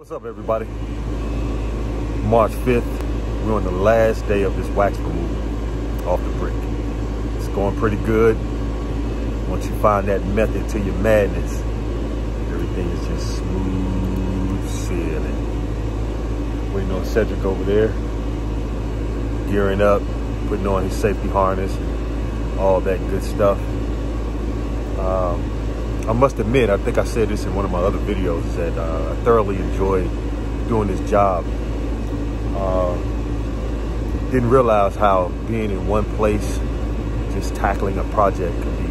What's up, everybody? March 5th, we're on the last day of this wax removal off the brick. It's going pretty good. Once you find that method to your madness, everything is just smooth sailing. Waiting on Cedric over there, gearing up, putting on his safety harness and all that good stuff. I must admit, I think I said this in one of my other videos, that I thoroughly enjoy doing this job. Didn't realize how being in one place, just tackling a project, could be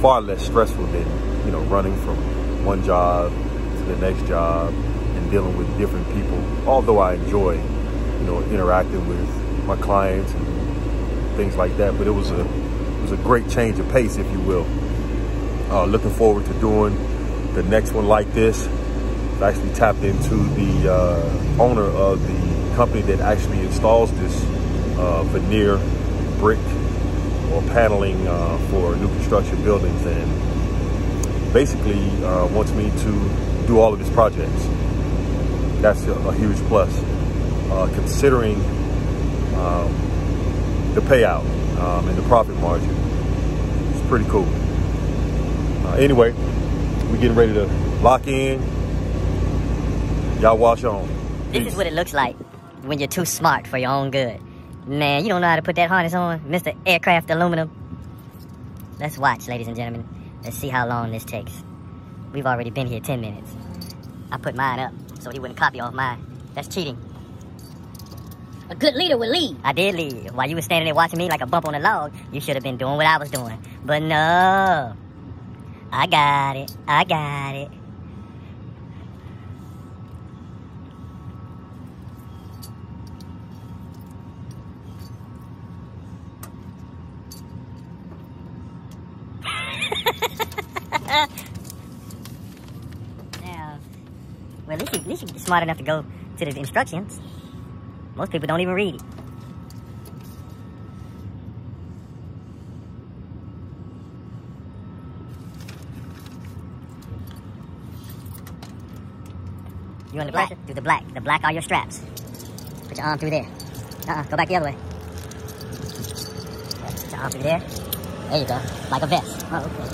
far less stressful than, you know, running from one job to the next job and dealing with different people. Although I enjoy, you know, interacting with my clients and things like that, but it was a great change of pace, if you will. Looking forward to doing the next one like this. I've actually tapped into the owner of the company that actually installs this veneer brick or paneling for new construction buildings, and basically wants me to do all of his projects. That's a huge plus, considering the payout and the profit margin. It's pretty cool. Anyway, we're getting ready to lock in. Y'all watch on. This is what it looks like when you're too smart for your own good. Man, you don't know how to put that harness on, Mr. Aircraft Aluminum. Let's watch, ladies and gentlemen. Let's see how long this takes. We've already been here 10 minutes. I put mine up so he wouldn't copy off mine. That's cheating. A good leader will lead. I did lead. While you were standing there watching me like a bump on a log, you should have been doing what I was doing. But no. I got it. I got it. Now, well, at least you're smart enough to go to the instructions. Most people don't even read it. You want the black? Do the black. The black are your straps. Put your arm through there. Go back the other way. Put your arm through there. There you go. Like a vest. Oh, okay.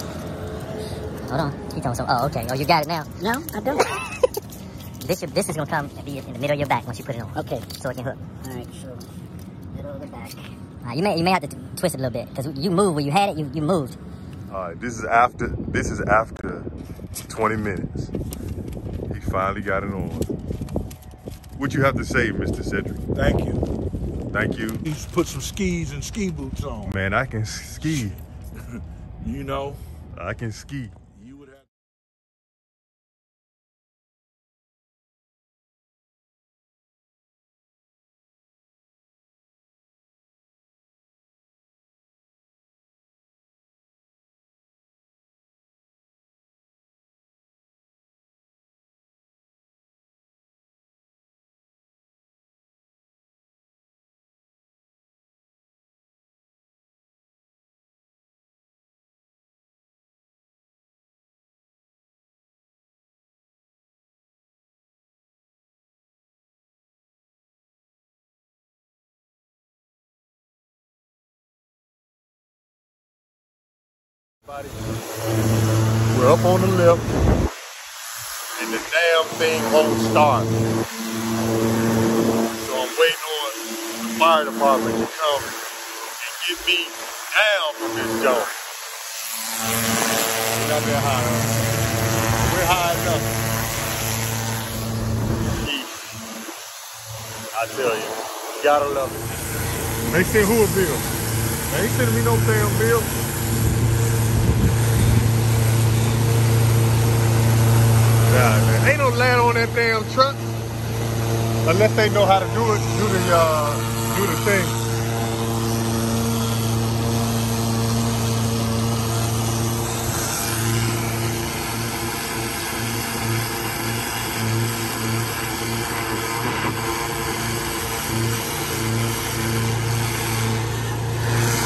Hold on. He told me so. Oh, okay. Oh, you got it now. No, I don't. This is gonna come and be in the middle of your back once you put it on. Okay. So it can hook. All right, so middle of the back. You may have to twist it a little bit because you moved when you had it. You moved. All right, this is after 20 minutes. He finally got it on. What you have to say, Mr. Cedric? Thank you. Thank you. He's put some skis and ski boots on. Man, I can ski. You know, I can ski. you would have. We're up on the lift, and the damn thing won't start. So I'm waiting on the fire department to come and get me down from this joint. We're not that high up. We're high enough. I tell you, gotta love it. They send who a bill? They ain't sending me no damn bill. Nah, man. Ain't no ladder on that damn truck unless they know how to do it, do the thing.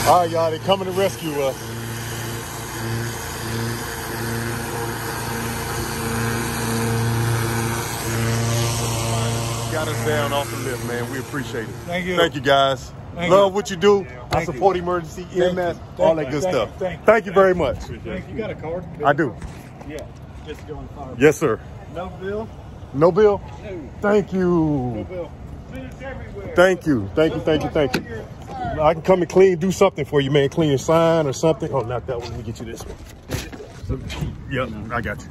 All right, y'all, they coming to rescue us. got us down off the lift, man. We appreciate it. Thank you. Thank you, guys. Love what you do. I support emergency EMS, all that good stuff. Thank you very much. Thank you. You got a card? I do. Yeah. Just to go in the fire. Yes, sir. No bill? No bill? No. Thank you. No bill. It's everywhere. Thank you. Thank you. Thank you. Thank you. I can come and do something for you, man. Clean your sign or something. Oh, not that one. Let me get you this one. Yep, I got you.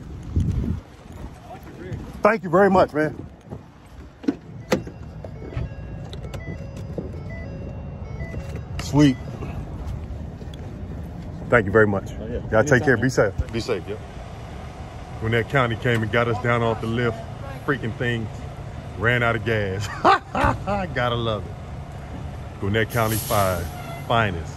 Thank you very much, man. Sweet. Thank you very much. Oh, yeah. Y'all take care. Be safe. Be safe, yep. Gwinnett County came and got us down off the lift, freaking thing ran out of gas. Gotta love it. Gwinnett County finest.